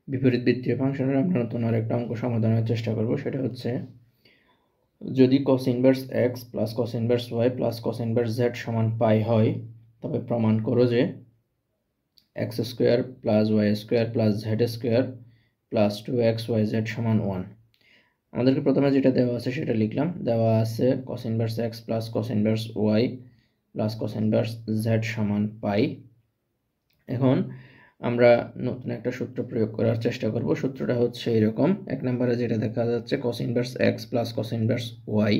বিপরীত বৃত্তীয় ফাংশনের আমরা নতুন আরেকটা অঙ্ক সমাধানের চেষ্টা করব। সেটা হচ্ছে, যদি cos inverse x plus cos inverse y plus cos inverse z সমান পাই হয়, তবে প্রমাণ করো যে x square plus y square plus z square plus 2xyz সমান 1। আমাদেরকে প্রথমে যেটা দেওয়া আছে সেটা লিখলাম। দেওয়া আছে cos inverse x plus cos inverse y plus cos inverse z সমান পাই। এখন আমরা নতুন একটা সূত্র প্রয়োগ করার চেষ্টা করব। সূত্রটা হচ্ছে এরকম। এক নম্বরে যেটা দেখা যাচ্ছে cos inverse x plus cos inverse y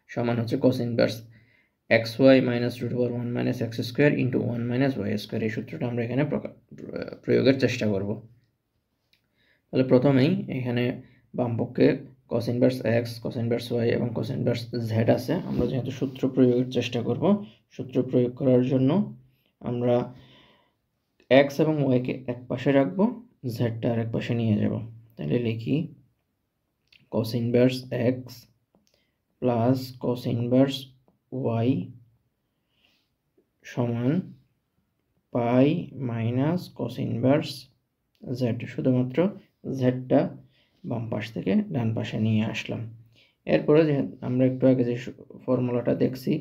সমান হচ্ছে cos inverse xy minus root over 1 minus x square into 1 minus y square. এই সূত্রটা আমরা এখানে প্রয়োগের চেষ্টা করব। তাহলে প্রথমেই এখানে বামপক্ষে cos inverse x, cos inverse y এবং cos ইনভার্স z আছে। আমরা যেহেতু সূত্র প্রয়োগের চেষ্টা করব, সূত্র প্রয়োগ করার জন্য আমরা x এবং y কে এক পাশে রাখবো, z টা আরেক পাশে নিয়ে যাব। তাহলে লিখি cos inverse x plus cos inverse y সমান পাই মাইনাস cos ইনভার্স z। শুধুমাত্র z টা বাম পাশ থেকে ডান পাশে নিয়ে আসলাম। এরপরে যে আমরা একটু আগে যে ফর্মুলাটা দেখছি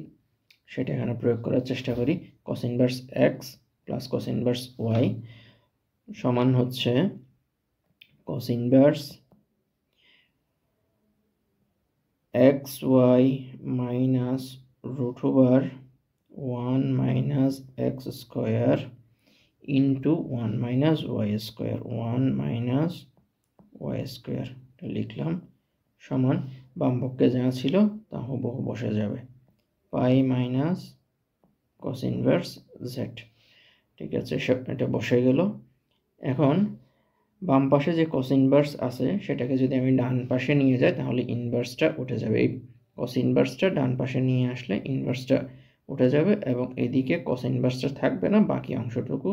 সেটা এখানে প্রয়োগ করার চেষ্টা করি। cos inverse x plus cos inverse y সমান হচ্ছে cos inverse xy minus root over 1 minus x square into 1 minus y square, 1 minus y square লিখলাম সমান বাম পক্ষে যা ছিল তা হুবহু বসে যাবে, পাই মাইনাস cos ইনভার্স z। ঠিক আছে, এটা বসে গেল। এখন বাম পাশে যে cos ইনভার্স আছে সেটাকে যদি আমি ডান পাশে নিয়ে যাই তাহলে ইনভার্সটা উঠে যাবে। এই cos ইনভার্সটা ডান পাশে নিয়ে আসলে ইনভার্সটা উঠে যাবে এবং এদিকে cos ইনভার্সটা থাকবে না, বাকি অংশটুকু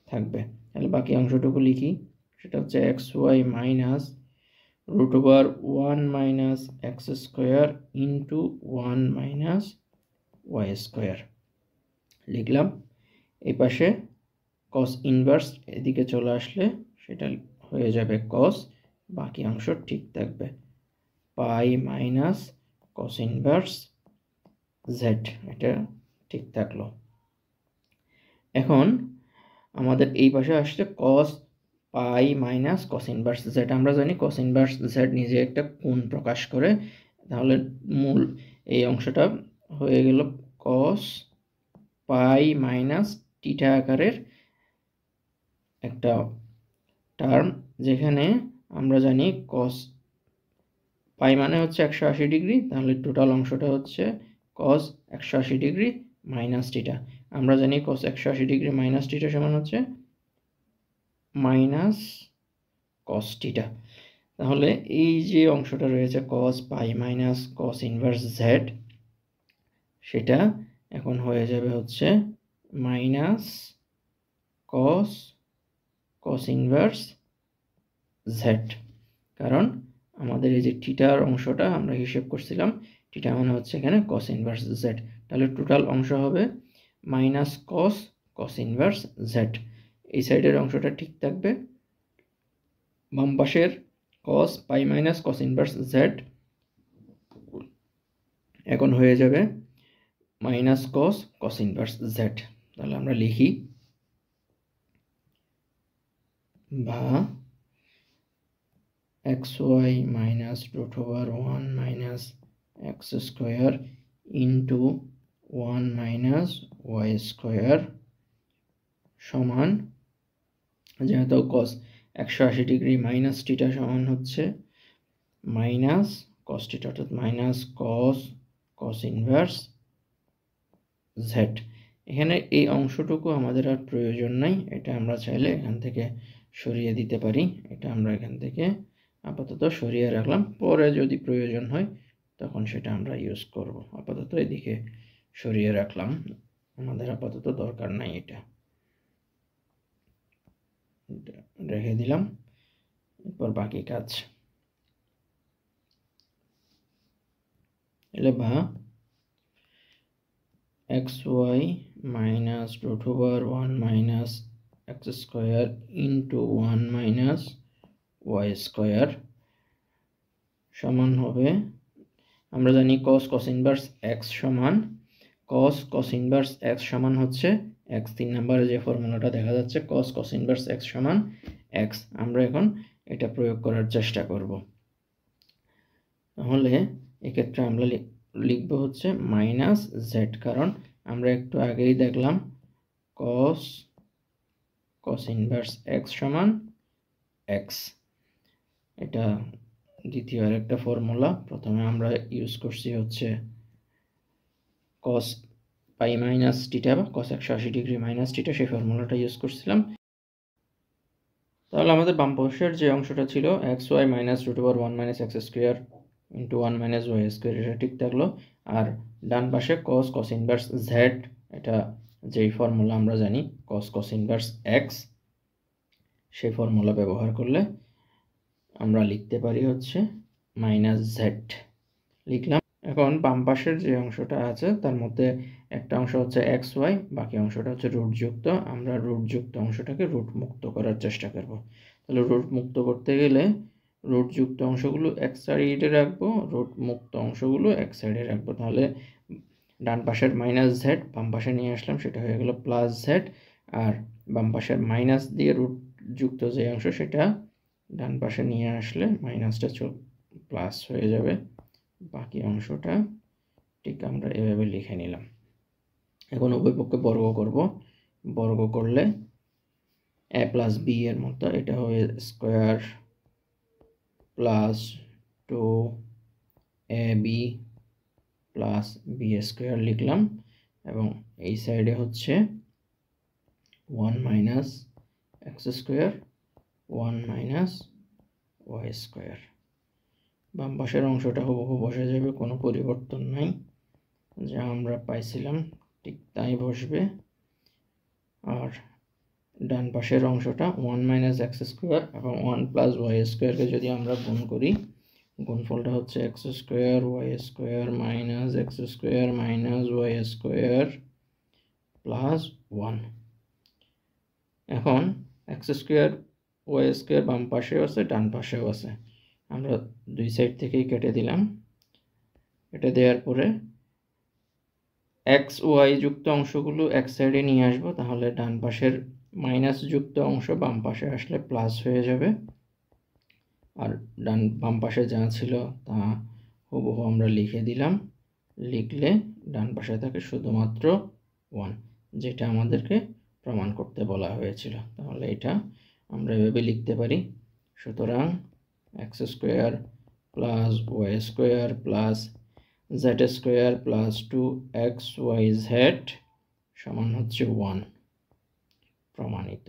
থাকবে। তাহলে বাকি অংশটুকু লিখি, সেটা হচ্ছে xy minus root over 1 minus x square into 1 minus y square লিখলাম। এই পাশে cos ইনভার্স এদিকে চলে আসলে সেটা হয়ে যাবে cos, বাকি অংশ ঠিক থাকবে, পাই মাইনাস cos ইনভার্স z। এটা ঠিক থাকলো। এখন আমাদের এই পাশে আসছে cos পাই মাইনাস cos ইনভার্স z। আমরা জানি cos ইনভার্স z নিজে একটা কোণ প্রকাশ করে, তাহলে মূল এই অংশটা হয়ে গেল cos পাই মাইনাস টিটা আকারের একটা টার্ম, যেখানে আমরা জানি cos পাই মানে হচ্ছে 180 ডিগ্রি, তাহলে টোটাল অংশটা হচ্ছে cos 180 ডিগ্রি মাইনাস টিটা। আমরা জানি cos 180 ডিগ্রি মাইনাস টিটা সমান হচ্ছে মাইনাস cos টিটা। তাহলে এই যে অংশটা রয়েছে cos পাই মাইনাস cos ইনভার্স z, সেটা এখন হয়ে যাবে হচ্ছে মাইনাস cos ইনভার্স z। কারণ আমাদের এই যে টিটার অংশটা আমরা হিসেব করছিলাম, টিটা মানে হচ্ছে এখানে cos ইনভার্স z। তাহলে টোটাল অংশ হবে মাইনাস cos ইনভার্স z। এই সাইডের অংশটা ঠিক থাকবে, বাম পাশের cos পাই মাইনাস cos ইনভার্স z এখন হয়ে যাবে মাইনাস cos ইনভার্স z। তাহলে আমরা লিখি বা xy minus root over 1 minus x square into 1 minus y square সমান, যেহেতু cos 180 ডিগ্রি মাইনাস টিটা সমান হচ্ছে মাইনাস cos টিটা, অর্থাৎ মাইনাস cos ইনভার্স z। এখানে এই অংশটুকু আমাদের আর প্রয়োজন নাই, এটা আমরা চাইলে এখান থেকে সরিয়ে দিতে পারি। এটা আমরা এখান থেকে আপাতত সরিয়ে রাখলাম, পরে যদি প্রয়োজন হয় তখন সেটা আমরা ইউজ করব। আপাতত এদিকে সরিয়ে রাখলাম, আমাদের আপাতত দরকার নাই, এটা রেখে দিলাম। এরপর বাকি কাজ এলে বা xy minus root over 1 minus x square into 1 minus y square সমান হবে, আমরা জানি cos cos ইনভার্স x সমান cos ইনভার্স x সমান হচ্ছে x, 3 নম্বরে যে ফর্মুলাটা দেখা যাচ্ছে cos cos ইনভার্স x সমান x। আমরা এখন এটা প্রয়োগ করার চেষ্টা করব। তাহলে এক্ষেত্রে আমরা লিখব হচ্ছে মাইনাস জেড, কারণ আমরা একটু আগেই দেখলাম cos ইনভার্স x সমান x। এটা দ্বিতীয় আরেকটা ফর্মুলা। প্রথমে আমরা ইউজ করছি হচ্ছে cos পাই মাইনাস থিটা বা cos 180 ডিগ্রি মাইনাস থিটা, সেই ফর্মুলাটা ইউজ করছিলাম। তাহলে আমাদের বাম পাশের যে অংশটা ছিল xy minus root over 1 minus x square into 1 minus y square, এটা ঠিক থাকলো। আর ডান পাশে cos ইনভার্স জেড, এটা যেই ফর্মুলা আমরা জানি cos ইনভার্স এক্স, সেই ফর্মুলা ব্যবহার করলে আমরা লিখতে পারি হচ্ছে মাইনাস জেড লিখলাম। এখন বাম পাশের যে অংশটা আছে তার মধ্যে একটা অংশ হচ্ছে এক্স ওয়াই, বাকি অংশটা হচ্ছে রুট যুক্ত। আমরা রুট যুক্ত অংশটাকে রুট মুক্ত করার চেষ্টা করব। তাহলে রুট মুক্ত করতে গেলে রুট যুক্ত অংশগুলো এক সাইডে রাখবো, রুট মুক্ত অংশগুলো এক সাইডে রাখবো। তাহলে ডান পাশের মাইনাস জেড বাম পাশে নিয়ে আসলাম, সেটা হয়ে গেল প্লাস জেড। আর বাম পাশের মাইনাস দিয়ে রুট যুক্ত যে অংশ সেটা ডান পাশে নিয়ে আসলে মাইনাসটা প্লাস হয়ে যাবে। বাকি অংশটা ঠিক আমরা এভাবে লিখে নিলাম। এখন উভয় পক্ষে বর্গ করব। বর্গ করলে a প্লাস বি এর মতো এটা হবে square plus 2ab plus b square লিখলাম। এবং এই সাইডে হচ্ছে 1 minus x square 1 minus y square. বাম পাশের অংশটা হুবহু বসে যাবে, কোনো পরিবর্তন নাই, যা আমরা পাইছিলাম ঠিক তাই বসবে। আর ডান পাশের অংশটা 1 মাইনাস এক্স স্কোয়ার এবং 1 প্লাস ওয়াই স্কোয়ারকে যদি আমরা গুণ করি, গুণফলটা হচ্ছে x square y square minus x square minus y square plus 1। এখন এক্স স্কোয়ার ওয়াই স্কোয়ার বাম পাশেও আছে ডান পাশেও আছে, আমরা দুই সাইড থেকেই কেটে দিলাম। কেটে দেওয়ার পরে এক্স ওয়াই যুক্ত অংশগুলো এক সাইডে নিয়ে আসবো, তাহলে ডান পাশের মাইনাস যুক্ত অংশ বাম পাশে আসলে প্লাস হয়ে যাবে। আর বাম পাশে যা ছিল তা হুবহু আমরা লিখে দিলাম। লিখলে ডান পাশে থাকে শুধুমাত্র 1, যেটা আমাদেরকে প্রমাণ করতে বলা হয়েছিল। তাহলে এটা আমরা এভাবে লিখতে পারি। সুতরাং x square plus y square plus z square plus 2xyz সমান হচ্ছে 1, প্রমাণিত।